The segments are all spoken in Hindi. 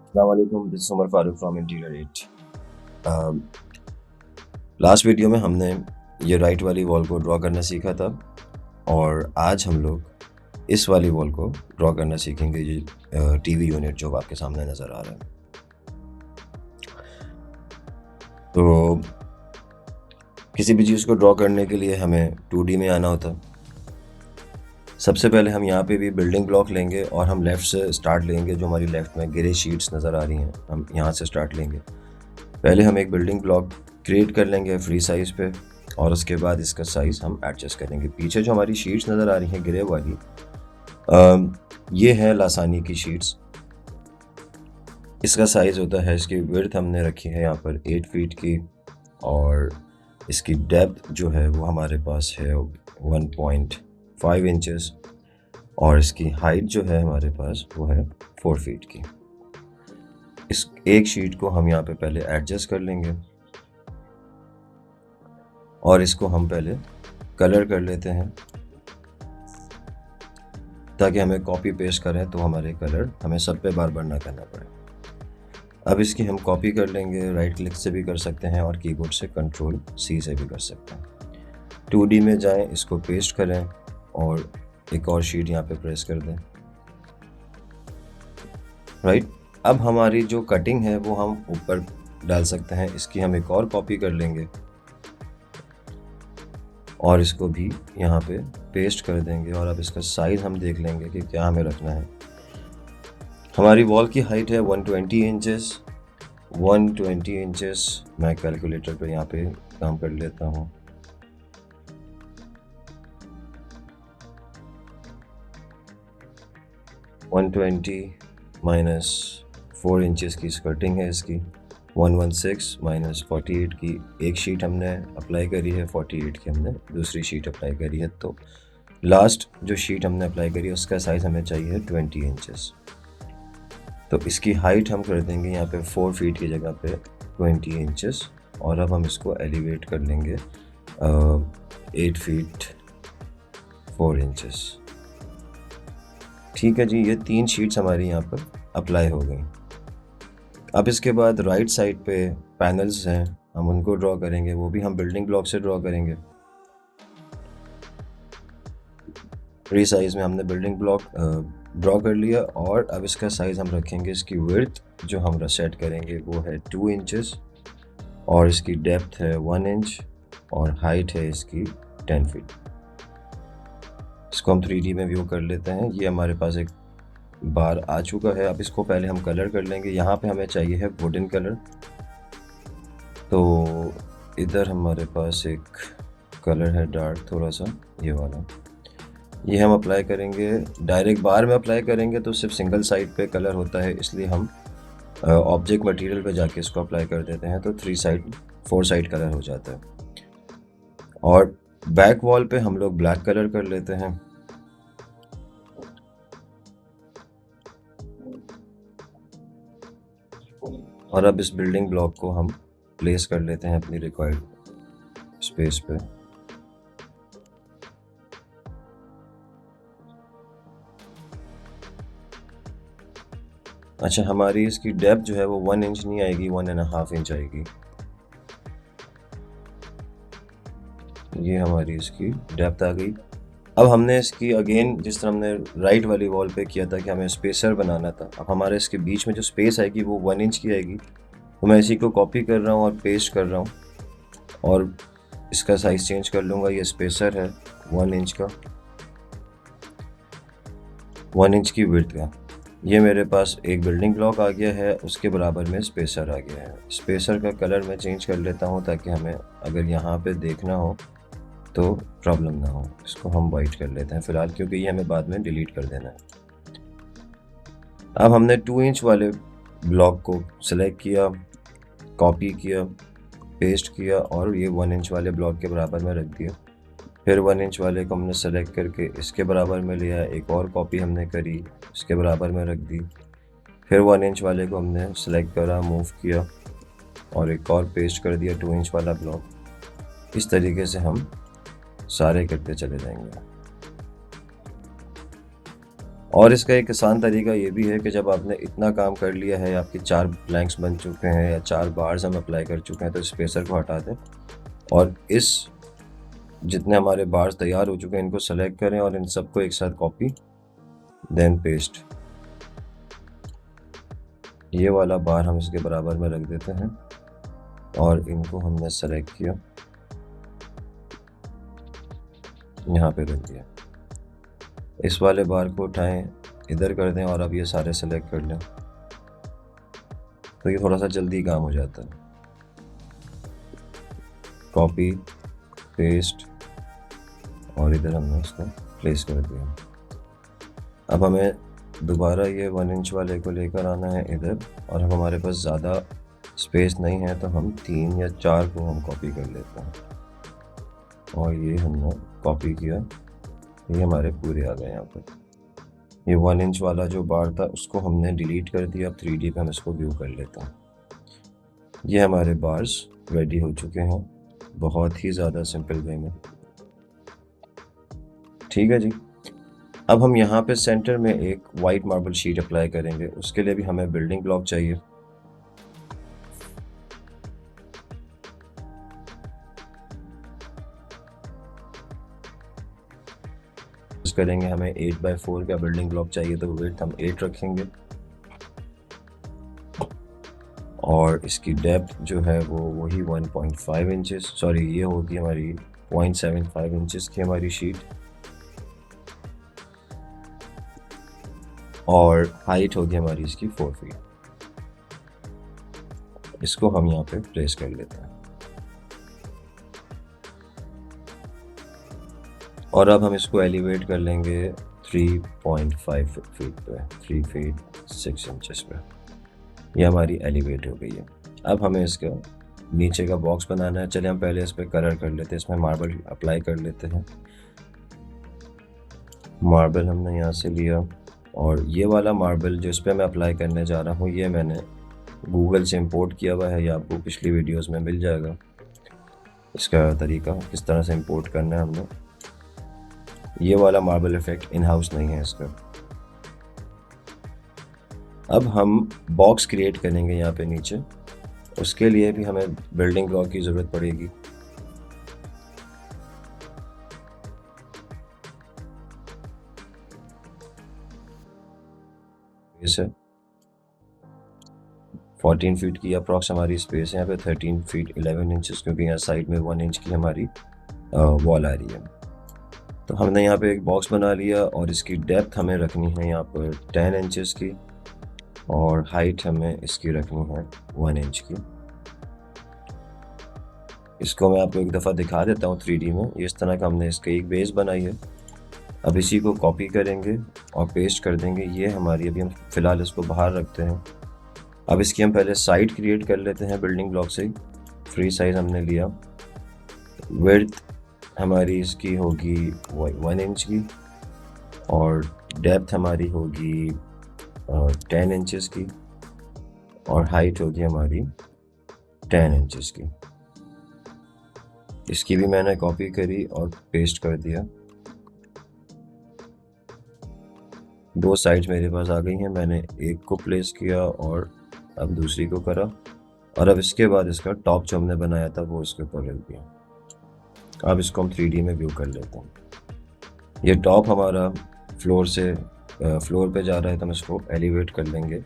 अस्सलाम वालेकुम, this is Umar Farooq from interior 8। Last video में हमने ये राइट वाली वॉल को ड्रॉ करना सीखा था और आज हम लोग इस वाली वॉल को ड्रॉ करना सीखेंगे। ये टीवी यूनिट जो आपके सामने नज़र आ रहा है। तो किसी भी चीज़ को ड्रॉ करने के लिए हमें 2D में आना होता है। सबसे पहले हम यहाँ पे भी बिल्डिंग ब्लॉक लेंगे और हम लेफ़्ट से स्टार्ट लेंगे। जो हमारी लेफ़्ट में ग्रे शीट्स नज़र आ रही हैं, हम यहाँ से स्टार्ट लेंगे। पहले हम एक बिल्डिंग ब्लॉक क्रिएट कर लेंगे फ्री साइज़ पे और उसके बाद इसका साइज़ हम एडजस्ट करेंगे। पीछे जो हमारी शीट्स नज़र आ रही हैं ग्रे वाली, ये है लासानी की शीट्स। इसका साइज़ होता है, इसकी विड्थ हमने रखी है यहाँ पर 8 फीट की और इसकी डेप्थ जो है वो हमारे पास है 1.5 इंचेस और इसकी हाइट जो है हमारे पास वो है 4 फीट की। इस एक शीट को हम यहाँ पे पहले एडजस्ट कर लेंगे और इसको हम पहले कलर कर लेते हैं ताकि हमें कॉपी पेस्ट करें तो हमारे कलर हमें सब पे बार बार ना करना पड़े। अब इसकी हम कॉपी कर लेंगे, राइट क्लिक से भी कर सकते हैं और कीबोर्ड से कंट्रोल C से भी कर सकते हैं। 2D में जाएं, इसको पेस्ट करें और एक और शीट यहाँ पे प्रेस कर दें। राइट, अब हमारी जो कटिंग है वो हम ऊपर डाल सकते हैं। इसकी हम एक और कॉपी कर लेंगे और इसको भी यहाँ पे पेस्ट कर देंगे और अब इसका साइज़ हम देख लेंगे कि क्या हमें रखना है। हमारी वॉल की हाइट है 120 इंचेस। 120 इंचेस मैं कैलकुलेटर पे यहाँ पे काम कर लेता हूँ। माइनस 4 इंचेस की स्कर्टिंग है इसकी। 116 माइनस 48 की एक शीट हमने अप्लाई करी है, 48 की हमने दूसरी शीट अप्लाई करी है। तो लास्ट जो शीट हमने अप्लाई करी है उसका साइज़ हमें चाहिए 20 इंचेस। तो इसकी हाइट हम कर देंगे यहाँ पे 4 फीट की जगह पे 20 इंचेस और अब हम इसको एलिवेट कर लेंगे 8 फीट 4 इंचेस। ठीक है जी, ये 3 शीट्स हमारी यहाँ पर अप्लाई हो गई। अब इसके बाद राइट साइड पे पैनल्स हैं, हम उनको ड्रॉ करेंगे। वो भी हम बिल्डिंग ब्लॉक से ड्रॉ करेंगे। फ्री साइज़ में हमने बिल्डिंग ब्लॉक ड्रॉ कर लिया और अब इसका साइज़ हम रखेंगे। इसकी विड्थ जो हम सेट करेंगे वो है 2 इंचेस और इसकी डेप्थ है 1 इंच और हाइट है इसकी 10 फीट। इसको हम 3D में व्यू कर लेते हैं। ये हमारे पास एक बार आ चुका है। अब इसको पहले हम कलर कर लेंगे। यहाँ पे हमें चाहिए है वुडन कलर। तो इधर हमारे पास एक कलर है डार्क थोड़ा सा, ये वाला। ये हम अप्लाई करेंगे। डायरेक्ट बार में अप्लाई करेंगे तो सिर्फ सिंगल साइड पे कलर होता है, इसलिए हम ऑब्जेक्ट मटेरियल पे जाके इसको अप्लाई कर देते हैं तो 4 साइड कलर हो जाता है। और बैक वॉल पे हम लोग ब्लैक कलर कर लेते हैं। और अब इस बिल्डिंग ब्लॉक को हम प्लेस कर लेते हैं अपनी रिक्वायर्ड स्पेस पे। अच्छा, हमारी इसकी डेप्थ जो है वो 1 इंच नहीं आएगी, 1.5 इंच आएगी। ये हमारी इसकी डेप्थ आ गई। अब हमने इसकी अगेन जिस तरह हमने राइट वाली वॉल पे किया था कि हमें स्पेसर बनाना था, अब हमारे इसके बीच में जो स्पेस आएगी वो 1 इंच की आएगी। तो मैं इसी को कॉपी कर रहा हूँ और पेस्ट कर रहा हूँ और इसका साइज़ चेंज कर लूँगा। ये स्पेसर है 1 इंच का, 1 इंच की विड्थ का। ये मेरे पास एक बिल्डिंग ब्लॉक आ गया है, उसके बराबर में स्पेसर आ गया है। स्पेसर का कलर मैं चेंज कर लेता हूँ ताकि हमें अगर यहाँ पे देखना हो तो प्रॉब्लम ना हो। इसको हम वाइट कर लेते हैं फ़िलहाल, क्योंकि ये हमें बाद में डिलीट कर देना है। अब हमने 2 इंच वाले ब्लॉक को सिलेक्ट किया, कॉपी किया, पेस्ट किया और ये 1 इंच वाले ब्लॉक के बराबर में रख दिया। फिर 1 इंच वाले को हमने सेलेक्ट करके इसके बराबर में लिया, एक और कॉपी हमने करी, इसके बराबर में रख दी। फिर 1 इंच वाले को हमने सेलेक्ट करा, मूव किया और एक और पेस्ट कर दिया 2 इंच वाला ब्लॉक। इस तरीके से हम सारे करते चले जाएंगे। और इसका एक आसान तरीका ये भी है कि जब आपने इतना काम कर लिया है, आपके 4 ब्लैंक्स बन चुके हैं या 4 बार्स हम अप्लाई कर चुके हैं, तो स्पेसर को हटा दें और इस जितने हमारे बार्स तैयार हो चुके हैं इनको सेलेक्ट करें और इन सबको एक साथ कॉपी देन पेस्ट। ये वाला बार हम इसके बराबर में रख देते हैं और इनको हमने सेलेक्ट किया, यहाँ पे रख दिया। इस वाले बार को उठाएं, इधर कर दें और अब ये सारे सेलेक्ट कर लें, तो ये थोड़ा सा जल्दी काम हो जाता है। कॉपी पेस्ट और इधर हमने इसको प्लेस कर दिया। अब हमें दोबारा ये 1 इंच वाले को लेकर आना है इधर, और अब हमारे पास ज़्यादा स्पेस नहीं है तो हम 3 या 4 को हम कॉपी कर लेते हैं और ये हमने कॉपी किया, ये हमारे पूरे आ गए यहाँ पर। ये 1 इंच वाला जो बार था उसको हमने डिलीट कर दिया। अब 3D पे हम इसको व्यू कर लेते हैं। ये हमारे बार्स रेडी हो चुके हैं बहुत ही ज़्यादा सिंपल वे में। ठीक है जी। अब हम यहाँ पे सेंटर में एक वाइट मार्बल शीट अप्लाई करेंगे। उसके लिए भी हमें बिल्डिंग ब्लॉक चाहिए। करेंगे हमें 8x4 का बिल्डिंग ब्लॉक चाहिए, तो विड्थ हम 8 रखेंगे और इसकी डेप्थ जो है वो वही 1.5 इंचेस, सॉरी ये होगी हमारी 0.75 इंचेस की हमारी शीट, और हाइट होगी हमारी इसकी 4 फीट। इसको हम यहाँ पे प्लेस कर लेते हैं और अब हम इसको एलिवेट कर लेंगे 3.5 फीट पे, 3 फीट 6 इंचेस पे। ये हमारी एलिवेट हो गई है। अब हमें इसका नीचे का बॉक्स बनाना है। चलिए हम पहले इस पर कलर कर लेते हैं, इसमें मार्बल अप्लाई कर लेते हैं। मार्बल हमने यहाँ से लिया और ये वाला मार्बल जो इस पर मैं अप्लाई करने जा रहा हूँ ये मैंने गूगल से इंपोर्ट किया हुआ है, या आपको पिछली वीडियोस में मिल जाएगा इसका तरीका किस तरह से इंपोर्ट करना है हमने। ये वाला मार्बल इफेक्ट इन हाउस नहीं है इसका। अब हम बॉक्स क्रिएट करेंगे यहाँ पे नीचे, उसके लिए भी हमें बिल्डिंग ब्लॉक की ज़रूरत पड़ेगी। इसे 14 फीट की अप्रॉक्स हमारी स्पेस है यहाँ पे, 13 फीट 11 इंचेस, क्योंकि यहाँ साइड में 1 इंच की हमारी वॉल आ रही है। तो हमने यहाँ पे एक बॉक्स बना लिया और इसकी डेप्थ हमें रखनी है यहाँ पर 10 इंचेस की और हाइट हमें इसकी रखनी है 1 इंच की। इसको मैं आपको एक दफ़ा दिखा देता हूँ 3D में। इस तरह का हमने इसके एक बेस बनाई है। अब इसी को कॉपी करेंगे और पेस्ट कर देंगे। ये हमारी, अभी हम फ़िलहाल इसको बाहर रखते हैं। अब इसकी हम पहले साइड क्रिएट कर लेते हैं बिल्डिंग ब्लॉक से। फ्री साइज़ हमने लिया। विड्थ हमारी इसकी होगी 1 इंच की और डेप्थ हमारी होगी 10 इंचेस की और हाइट होगी हमारी 10 इंचेस की। इसकी भी मैंने कॉपी करी और पेस्ट कर दिया। 2 साइड्स मेरे पास आ गई हैं। मैंने एक को प्लेस किया और अब दूसरी को करा और अब इसके बाद इसका टॉप जो हमने बनाया था वो इसके ऊपर रख दिया। अब इसको हम 3D में व्यू कर लेते हैं। ये टॉप हमारा फ्लोर पे जा रहा है, तो हम इसको एलिवेट कर लेंगे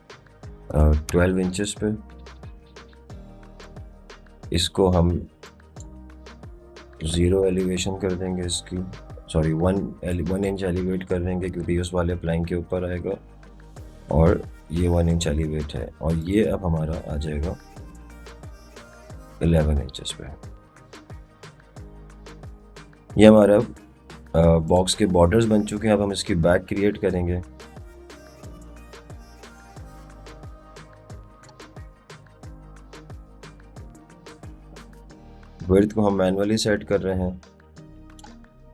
12 इंचेस पे। इसको हम 0 एलिवेशन कर देंगे इसकी, सॉरी 1 इंच एलिवेट कर देंगे क्योंकि उस वाले प्लैंक के ऊपर आएगा और ये 1 इंच एलिवेट है और ये अब हमारा आ जाएगा 11 इंचेस पे। ये हमारा बॉक्स के बॉर्डर्स बन चुके हैं। अब हम इसकी बैक क्रिएट करेंगे। विड्थ को हम मैनुअली सेट कर रहे हैं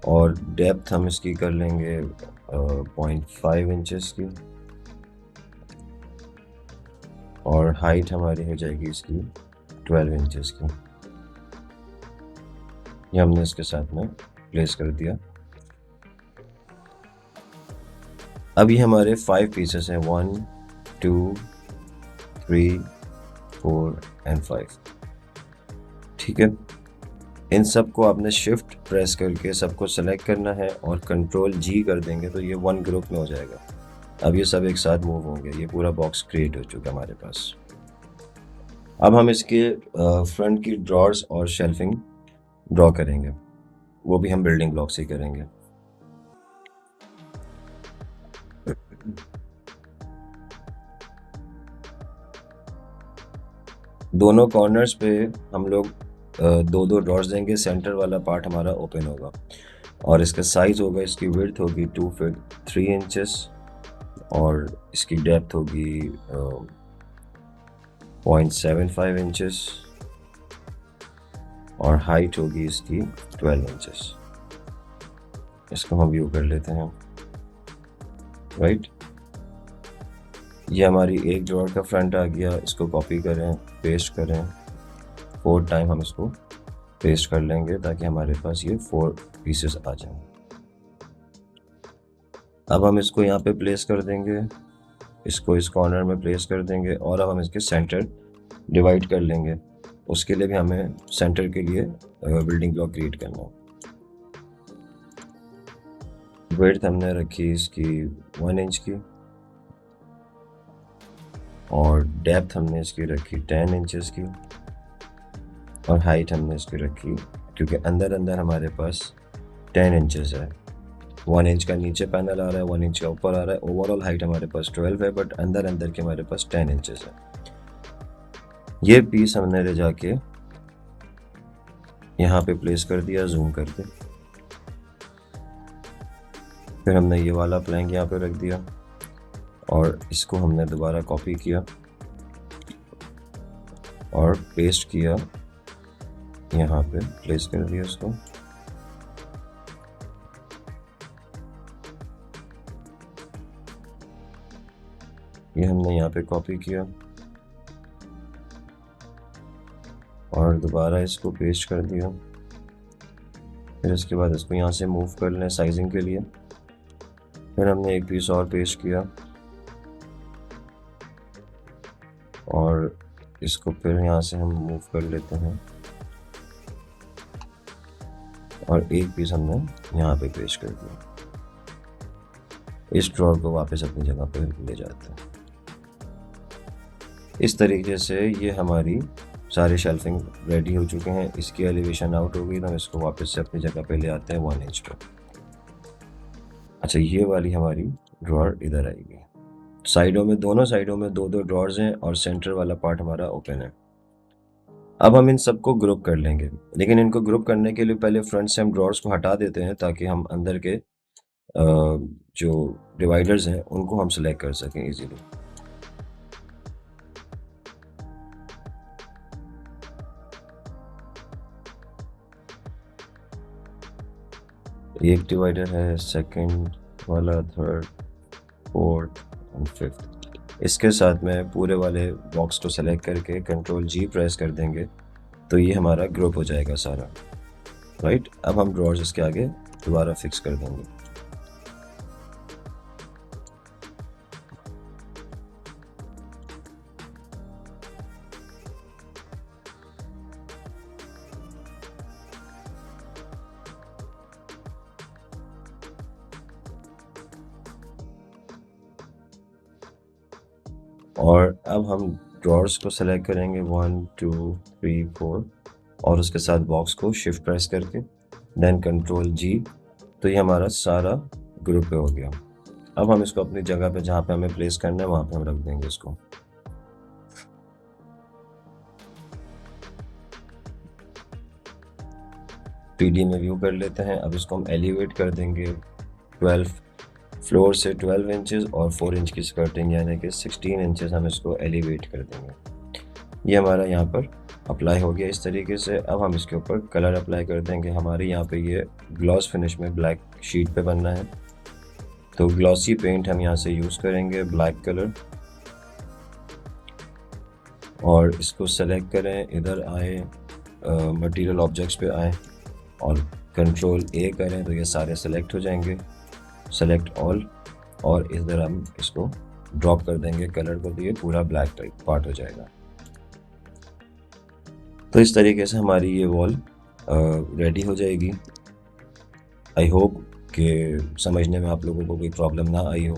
और डेप्थ हम इसकी कर लेंगे 0.5 इंचेस की और हाइट हमारी हो जाएगी इसकी 12 इंचेस की। ये हमने इसके साथ में प्लेस कर दिया। अब ये हमारे 5 पीसेस हैं, 1 2 3 4 एंड 5। ठीक है, इन सब को आपने शिफ्ट प्रेस करके सबको सेलेक्ट करना है और कंट्रोल जी कर देंगे तो ये वन ग्रुप में हो जाएगा। अब ये सब एक साथ मूव होंगे। ये पूरा बॉक्स क्रिएट हो चुका है हमारे पास। अब हम इसके फ्रंट की ड्रॉर्स और शेल्फिंग ड्रॉ करेंगे, वो भी हम बिल्डिंग ब्लॉक से ही करेंगे। दोनों कॉर्नर्स पे हम लोग दो दो ड्रॉर्स देंगे। सेंटर वाला पार्ट हमारा ओपन होगा और इसका साइज़ होगा, इसकी विड्थ होगी 2 फीट 3 इंचेस और इसकी डेप्थ होगी 0.75 इंचेस और हाइट होगी इसकी 12 इंचेस। इसको हम व्यू कर लेते हैं। राइट, ये हमारी एक ड्रॉर का फ्रंट आ गया। इसको कॉपी करें, पेस्ट करें, 4 टाइम हम इसको पेस्ट कर लेंगे ताकि हमारे पास ये 4 पीसेस आ जाएं। अब हम इसको यहाँ पे प्लेस कर देंगे, इसको इस कॉर्नर में प्लेस कर देंगे और अब हम इसके सेंटर डिवाइड कर लेंगे। उसके लिए भी हमें सेंटर के लिए बिल्डिंग ब्लॉक क्रिएट करना है। विड्थ हमने रखी इसकी 1 इंच की और डेप्थ हमने इसकी रखी 10 इंचेस की और हाइट हमने इसकी रखी, क्योंकि अंदर अंदर हमारे पास 10 इंचेस है। 1 इंच का नीचे पैनल आ रहा है, 1 इंच का ऊपर आ रहा है। ओवरऑल हाइट हमारे पास 12 है, बट अंदर अंदर के हमारे पास 10 इंचेस है। ये पीस हमने ले जाके यहाँ पे प्लेस कर दिया जूम करके। फिर हमने ये वाला प्लैंक यहाँ पे रख दिया और इसको हमने दोबारा कॉपी किया और पेस्ट किया, यहाँ पे प्लेस कर दिया इसको। ये हमने यहाँ पे कॉपी किया और दोबारा इसको पेस्ट कर दिया। फिर इसके बाद इसको यहाँ से मूव कर लें साइजिंग के लिए। फिर हमने एक पीस और पेस्ट किया और इसको फिर यहाँ से हम मूव कर लेते हैं और एक पीस हमने यहाँ पे पेस्ट कर दिया। इस ड्रॉर को वापस अपनी जगह पे ले जाते हैं। इस तरीके से ये हमारी सारी शेल्फिंग रेडी हो चुके हैं। इसकी एलिवेशन आउट हो गई तो हम इसको वापस से अपनी जगह पे ले आते हैं 1 इंच पे। अच्छा, ये वाली हमारी ड्रॉर इधर आएगी। साइडों में, दोनों साइडों में 2-2 ड्रॉर्स हैं और सेंटर वाला पार्ट हमारा ओपन है। अब हम इन सबको ग्रुप कर लेंगे, लेकिन इनको ग्रुप करने के लिए पहले फ्रंट से हम ड्रॉर्स को हटा देते हैं ताकि हम अंदर के जो डिवाइडर्स हैं उनको हम सिलेक्ट कर सकें इजीली। एक डिवाइडर है, सेकंड वाला, थर्ड, फोर्थ एंड फिफ्थ। इसके साथ में पूरे वाले बॉक्स को सेलेक्ट करके कंट्रोल जी प्रेस कर देंगे तो ये हमारा ग्रुप हो जाएगा सारा। राइट, अब हम ड्रॉर्स इसके आगे दोबारा फिक्स कर देंगे। और अब हम ड्रॉर्स को सेलेक्ट करेंगे 1 2 3 4 और उसके साथ बॉक्स को शिफ्ट प्रेस करके देन कंट्रोल जी, तो ये हमारा सारा ग्रुप पे हो गया। अब हम इसको अपनी जगह पे जहाँ पे हमें प्लेस करना है वहाँ पे हम रख देंगे इसको। थ्री में व्यू कर लेते हैं। अब इसको हम एलिवेट कर देंगे 12 फ्लोर से 12 इंचेस और 4 इंच की स्कर्टिंग यानी कि 16 इंचेस हम इसको एलिवेट कर देंगे। ये हमारा यहाँ पर अप्लाई हो गया इस तरीके से। अब हम इसके ऊपर कलर अप्लाई कर देंगे। हमारे यहाँ पे ये ग्लॉस फिनिश में ब्लैक शीट पे बनना है, तो ग्लॉसी पेंट हम यहाँ से यूज़ करेंगे, ब्लैक कलर। और इसको सेलेक्ट करें, इधर आए, मटेरियल ऑब्जेक्ट्स पे आए और कंट्रोल ए करें तो ये सारे सेलेक्ट हो जाएंगे। सेलेक्ट ऑल और इधर हम इसको ड्रॉप कर देंगे कलर को, तो ये पूरा ब्लैक टाइप पार्ट हो जाएगा। तो इस तरीके से हमारी ये वॉल रेडी हो जाएगी। आई होप कि समझने में आप लोगों को कोई प्रॉब्लम ना आई हो।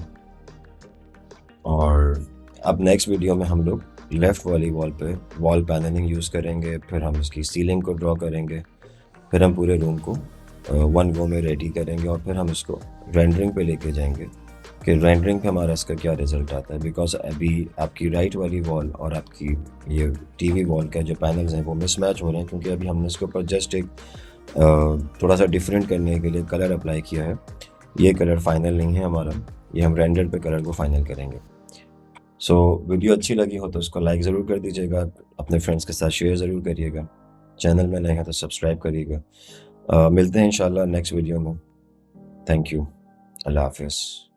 और अब नेक्स्ट वीडियो में हम लोग लेफ़्ट वाली वॉल पे वॉल पैनलिंग यूज़ करेंगे, फिर हम इसकी सीलिंग को ड्रॉ करेंगे, फिर हम पूरे रूम को वन गो में रेडी करेंगे और फिर हम इसको रेंडरिंग पे लेके जाएंगे कि रेंडरिंग पे हमारा इसका क्या रिज़ल्ट आता है। बिकॉज अभी आपकी राइट वाली वॉल और आपकी ये टीवी वॉल का जो पैनल्स हैं वो मिसमैच हो रहे हैं, क्योंकि अभी हमने इसके ऊपर जस्ट एक थोड़ा सा डिफरेंट करने के लिए कलर अप्लाई किया है। ये कलर फाइनल नहीं है हमारा, ये हम रेंडर पे कलर को फाइनल करेंगे। सो वीडियो अच्छी लगी हो तो उसको लाइक ज़रूर कर दीजिएगा, अपने फ्रेंड्स के साथ शेयर ज़रूर करिएगा, चैनल में नए हैं तो सब्सक्राइब करिएगा। मिलते हैं इंशाल्लाह नेक्स्ट वीडियो में। Thank you. अल्लाह हाफ़िज़।